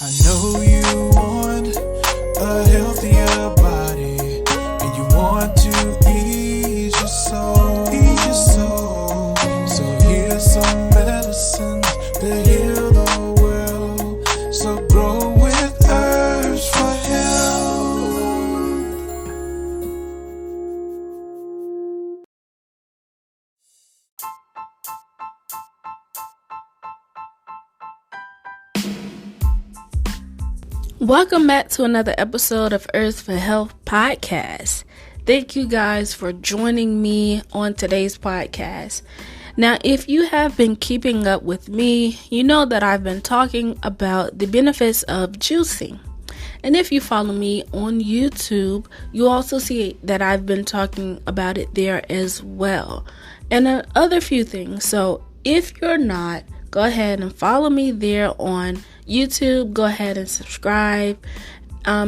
I know you want a healthier body, and you want to ease your soul. So here's some medicines that heal the world. So grow with herbs for health. Welcome back to another episode of Herbs for Health podcast. Thank you guys for joining me on today's podcast. Now, if you have been keeping up with me, you know that I've been talking about the benefits of juicing. And if you follow me on YouTube, you also see that I've been talking about it there as well. And other few things. So if you're not, go ahead and follow me there on YouTube. Go ahead and subscribe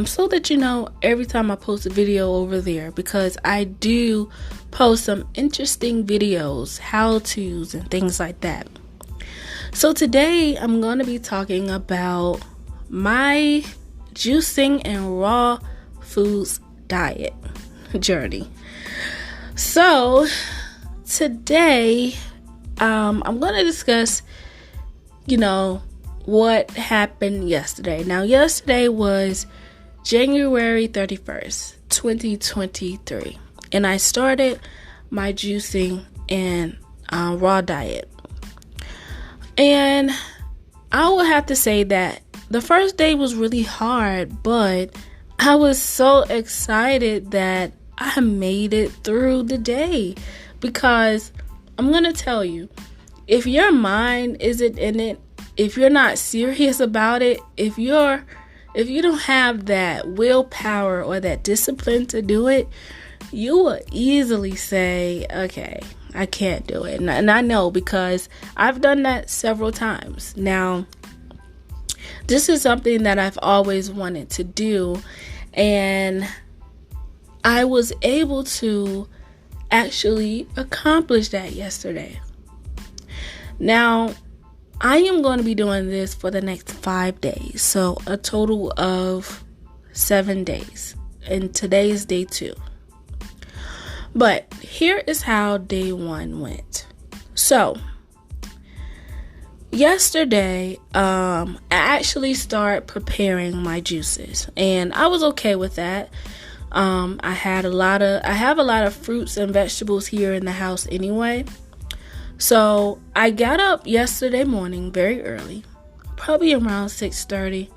so that you know every time I post a video over there, because I do post some interesting videos, how-tos, and things like that. So today I'm going to be talking about my juicing and raw foods diet journey. So today I'm going to discuss what happened yesterday. Now, yesterday was January 31st, 2023, and I started my juicing and raw diet. And I will have to say that the first day was really hard, but I was so excited that I made it through the day, because I'm going to tell you, if your mind isn't in it, if you're not serious about it, if you don't have that willpower or that discipline to do it, you will easily say, okay, I can't do it. And I know, because I've done that several times. Now, this is something that I've always wanted to do, and I was able to actually accomplish that yesterday. Now, I am going to be doing this for the next 5 days, so a total of 7 days, and today is day 2. But here is how day 1 went. So, yesterday, I actually started preparing my juices, and I was okay with that. I have a lot of fruits and vegetables here in the house anyway. So I got up yesterday morning very early, probably around 6:30,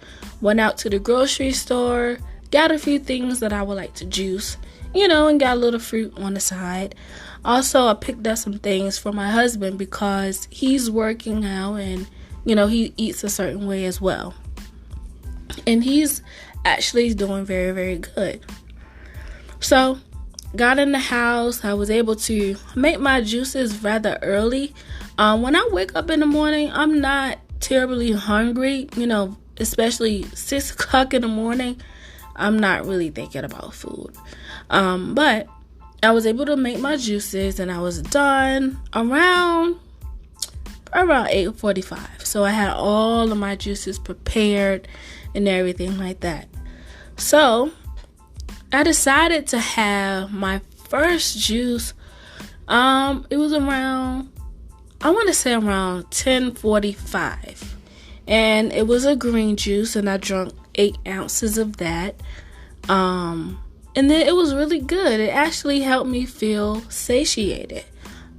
went out to the grocery store, got a few things that I would like to juice, and got a little fruit on the side. Also, I picked up some things for my husband, because he's working out and, he eats a certain way as well. And he's actually doing very, very good. So, got in the house. I was able to make my juices rather early. When I wake up in the morning, I'm not terribly hungry, especially 6 o'clock in the morning. I'm not really thinking about food. But I was able to make my juices, and I was done around 8:45. So I had all of my juices prepared and everything like that. So I decided to have my first juice. It was around 10:45, and it was a green juice, and I drank 8 ounces of that. And then it was really good. It actually helped me feel satiated.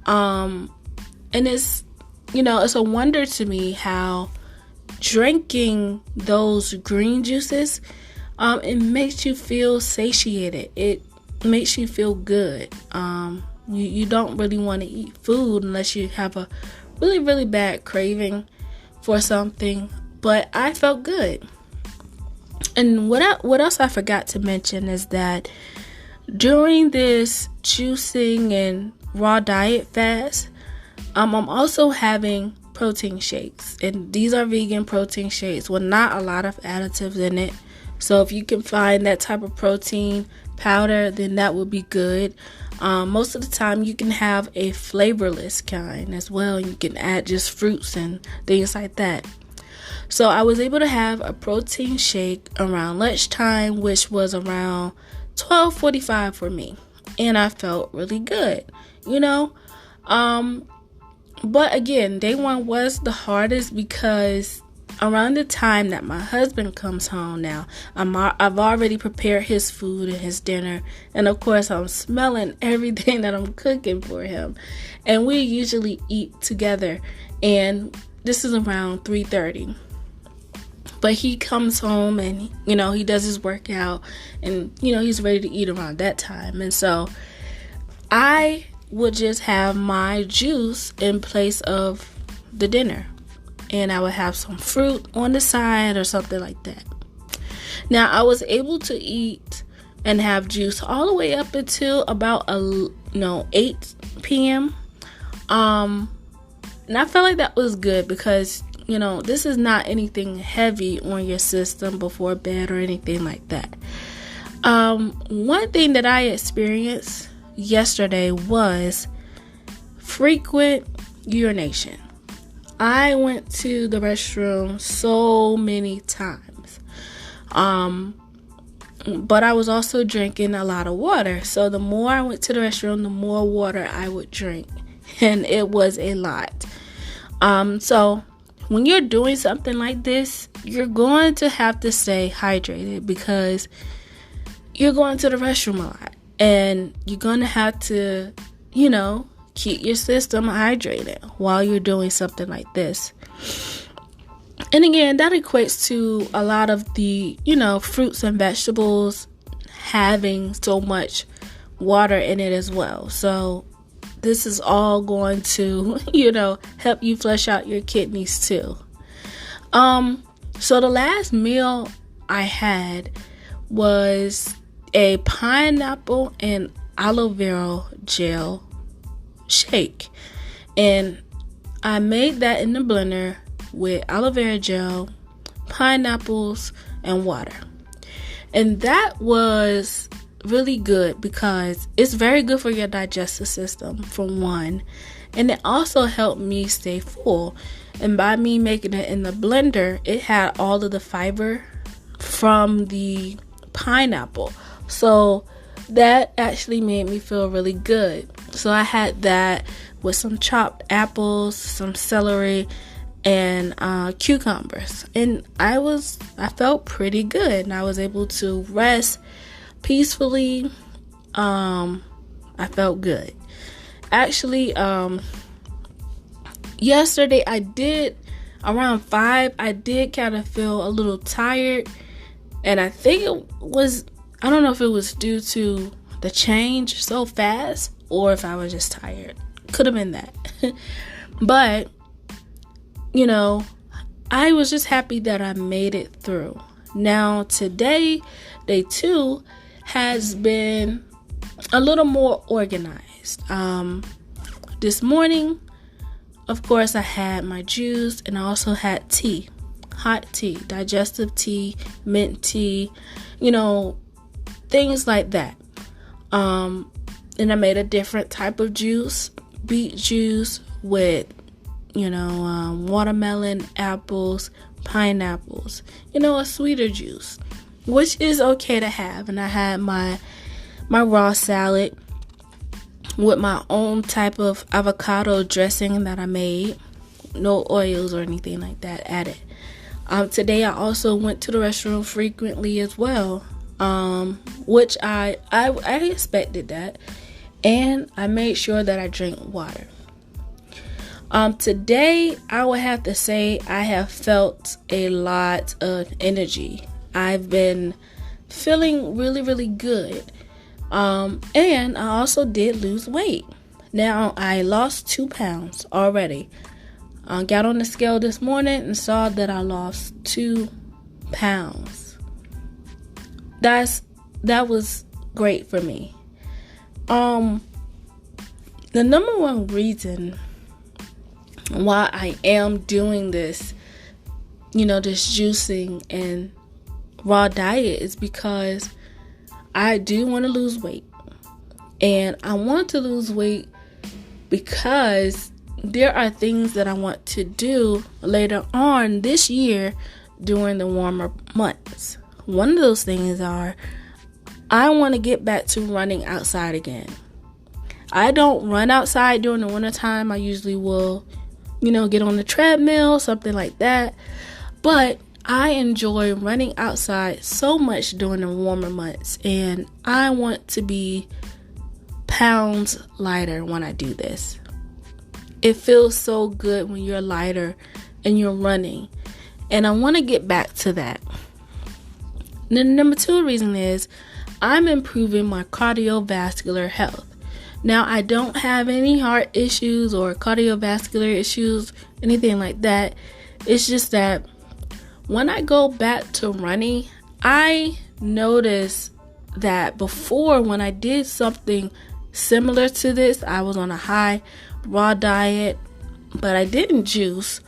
And it's a wonder to me how drinking those green juices, it makes you feel satiated. It makes you feel good. You don't really want to eat food unless you have a really, really bad craving for something. But I felt good. And what else I forgot to mention is that during this juicing and raw diet fast, I'm also having protein shakes. And these are vegan protein shakes with not a lot of additives in it. So if you can find that type of protein powder, then that would be good. Most of the time you can have a flavorless kind as well. You can add just fruits and things like that. So I was able to have a protein shake around lunchtime, which was around 12:45 for me. And I felt really good, you know. But again, day one was the hardest because around the time that my husband comes home now, I've already prepared his food and his dinner. And of course, I'm smelling everything that I'm cooking for him. And we usually eat together. And this is around 3:30. But he comes home and, you know, he does his workout and, you know, he's ready to eat around that time. And so I would just have my juice in place of the dinner. And I would have some fruit on the side or something like that. Now, I was able to eat and have juice all the way up until about 8 p.m. And I felt like that was good because, you know, this is not anything heavy on your system before bed or anything like that. One thing that I experienced yesterday was frequent urination. I went to the restroom so many times. But I was also drinking a lot of water. So the more I went to the restroom, the more water I would drink. And it was a lot. So when you're doing something like this, you're going to have to stay hydrated because you're going to the restroom a lot. And you're going to have to, you know, keep your system hydrated while you're doing something like this. And again, that equates to a lot of the, you know, fruits and vegetables having so much water in it as well. So this is all going to, you know, help you flush out your kidneys too. So the last meal I had was a pineapple and aloe vera gel shake. And I made that in the blender with aloe vera gel, pineapples, and water. And that was really good because it's very good for your digestive system, for one. And it also helped me stay full. And by me making it in the blender, it had all of the fiber from the pineapple. So that actually made me feel really good. So I had that with some chopped apples, some celery, and cucumbers. And I felt pretty good. And I was able to rest peacefully. I felt good. Actually, yesterday around 5, I did kind of feel a little tired. And I think I don't know if it was due to the change so fast or if I was just tired. Could have been that. But, you know, I was just happy that I made it through. Now, today, day 2, has been a little more organized. This morning, of course, I had my juice and I also had tea. Hot tea, digestive tea, mint tea, you know, things like that. And I made a different type of juice, beet juice with, you know, watermelon, apples, pineapples, you know, a sweeter juice, which is okay to have. And I had my raw salad with my own type of avocado dressing that I made. No oils or anything like that added. Today I also went to the restroom frequently as well, which I expected that, and I made sure that I drink water. Today I would have to say I have felt a lot of energy. I've been feeling really, really good, and I also did lose weight. Now I lost 2 pounds already. Got on the scale this morning and saw that I lost 2 pounds. That was great for me. The number one reason why I am doing this, you know, this juicing and raw diet is because I do want to lose weight. And I want to lose weight because, there are things that I want to do later on this year during the warmer months. One of those things are I want to get back to running outside again. I don't run outside during the wintertime. I usually will, get on the treadmill, something like that. But I enjoy running outside so much during the warmer months, and I want to be pounds lighter when I do this. It feels so good when you're lighter and you're running, and I want to get back to that. The number 2 reason is I'm improving my cardiovascular health. Now, I don't have any heart issues or cardiovascular issues, anything like that. It's just that when I go back to running, I notice that before, when I did something similar to this, I was on a high raw diet, but I didn't juice.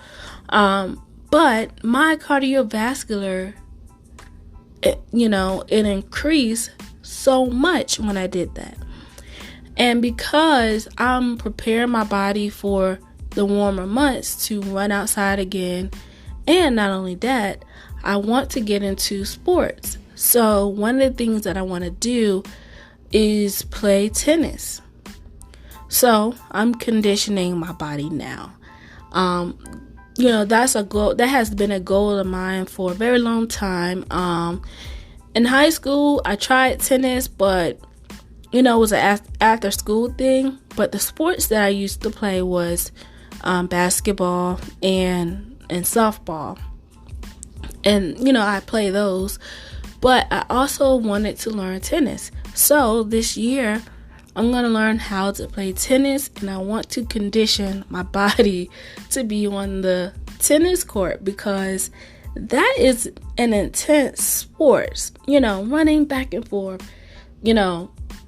But my cardiovascular, it increased so much when I did that. And because I'm preparing my body for the warmer months to run outside again, and not only that, I want to get into sports. So one of the things that I want to do is play tennis. So I'm conditioning my body now. That's a goal. That has been a goal of mine for a very long time. In high school, I tried tennis, but it was an after school thing. But the sports that I used to play was basketball and softball. And, I play those. But I also wanted to learn tennis. So this year, I'm going to learn how to play tennis, and I want to condition my body to be on the tennis court, because that is an intense sport. Running back and forth,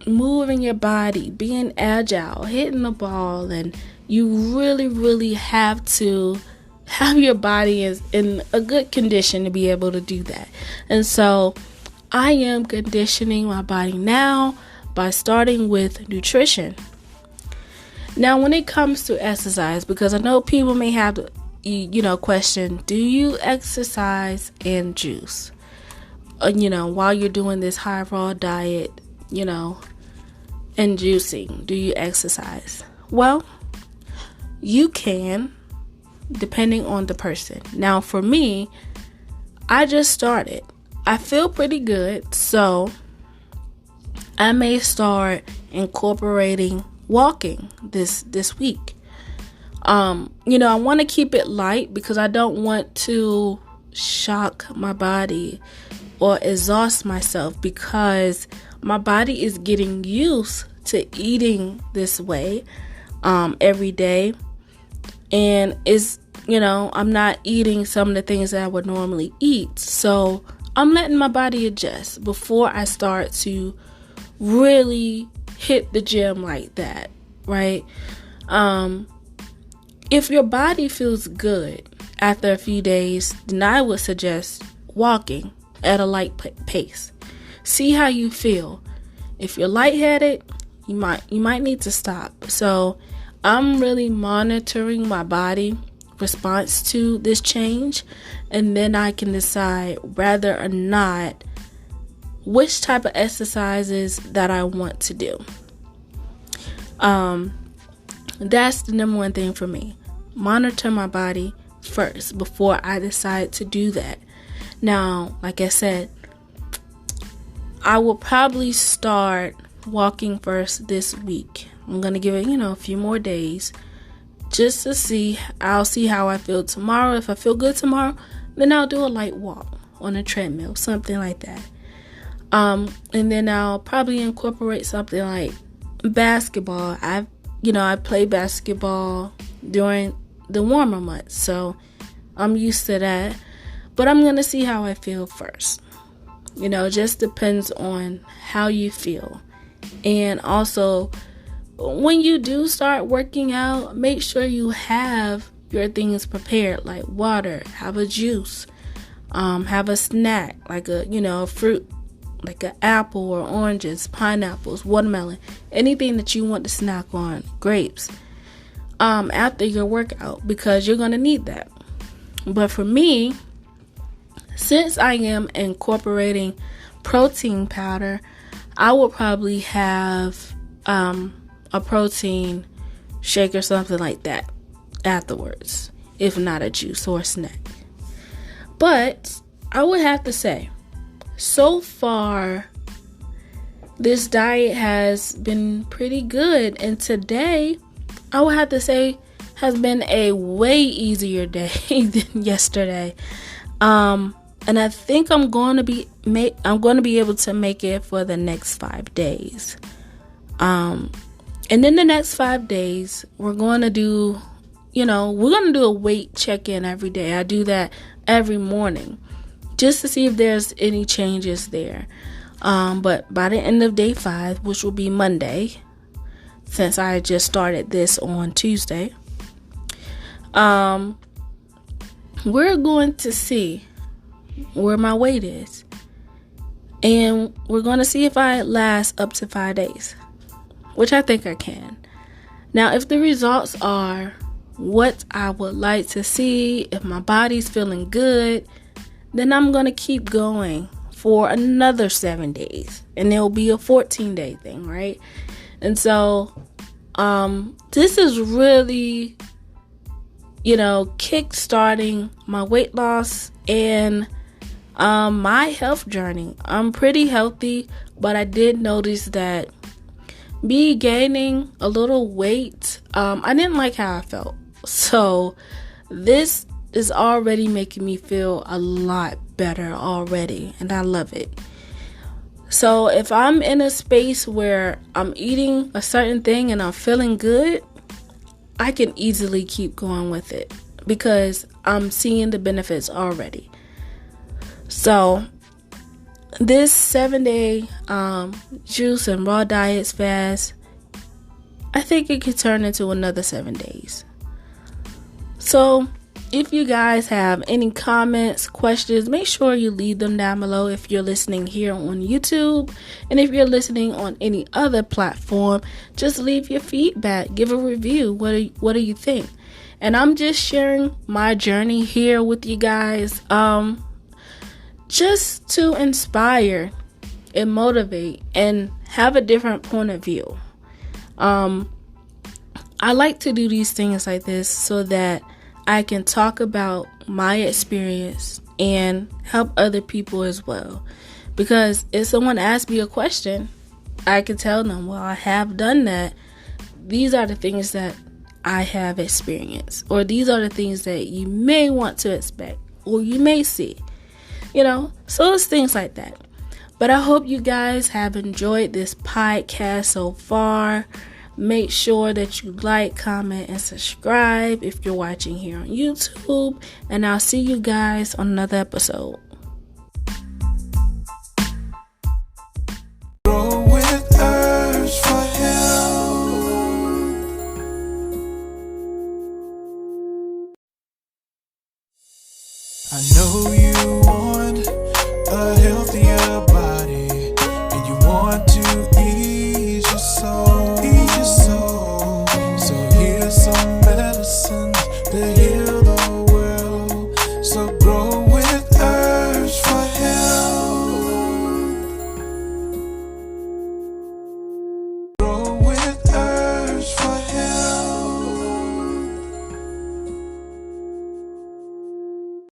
moving your body, being agile, hitting the ball, and you really, really have to have your body in a good condition to be able to do that. And so I am conditioning my body now by starting with nutrition. Now, when it comes to exercise, because I know people may have question, do you exercise and juice? While you're doing this high raw diet, and juicing, do you exercise? Well, you can, depending on the person. Now, for me, I just started. I feel pretty good, so I may start incorporating walking this week. I want to keep it light because I don't want to shock my body or exhaust myself, because my body is getting used to eating this way every day. And I'm not eating some of the things that I would normally eat. So I'm letting my body adjust before I start to really hit the gym like that, right? If your body feels good after a few days, then I would suggest walking at a light pace. See how you feel. If you're lightheaded, you might need to stop. So I'm really monitoring my body response to this change, and then I can decide whether or not which type of exercises that I want to do. That's the number one thing for me. Monitor my body first before I decide to do that. Now, like I said, I will probably start walking first this week. I'm going to give it, a few more days just to see. I'll see how I feel tomorrow. If I feel good tomorrow, then I'll do a light walk on a treadmill, something like that. And then I'll probably incorporate something like basketball. I play basketball during the warmer months, so I'm used to that. But I'm going to see how I feel first. It just depends on how you feel. And also, when you do start working out, make sure you have your things prepared, like water, have a juice, have a snack, like a fruit, like an apple or oranges, pineapples, watermelon, anything that you want to snack on, grapes. after your workout, because you're going to need that. But for me, since I am incorporating protein powder, I will probably have a protein shake or something like that afterwards, if not a juice or a snack. But I would have to say, so far, this diet has been pretty good. And today, I would have to say, has been a way easier day than yesterday. And I think I'm going to be able to make it for the next 5 days. And in the next 5 days, we're going to do a weight check-in every day. I do that every morning just to see if there's any changes there. But by the end of day 5, which will be Monday, since I just started this on Tuesday, we're going to see where my weight is. And we're going to see if I last up to 5 days, which I think I can. Now, if the results are what I would like to see, if my body's feeling good, then I'm going to keep going for another 7 days. And it'll be a 14-day thing, right? And so, this is really, kick-starting my weight loss and my health journey. I'm pretty healthy, but I did notice that me gaining a little weight, I didn't like how I felt. So this is already making me feel a lot better already, and I love it. So if I'm in a space where I'm eating a certain thing and I'm feeling good, I can easily keep going with it because I'm seeing the benefits already. So this 7-day juice and raw diets fast, I think it could turn into another 7 days. So if you guys have any comments, questions, make sure you leave them down below if you're listening here on YouTube. And if you're listening on any other platform, just leave your feedback, give a review. What do you think? And I'm just sharing my journey here with you guys, just to inspire and motivate and have a different point of view. I like to do these things like this so that I can talk about my experience and help other people as well. Because if someone asks me a question, I can tell them, well, I have done that. These are the things that I have experienced. Or these are the things that you may want to expect or you may see. So it's things like that. But I hope you guys have enjoyed this podcast so far. Make sure that you like, comment, and subscribe if you're watching here on YouTube. And I'll see you guys on another episode. Grow with Herbs for Health. I know you want a healthier body, and you want to ease your soul. So here's some medicine to heal the world. So grow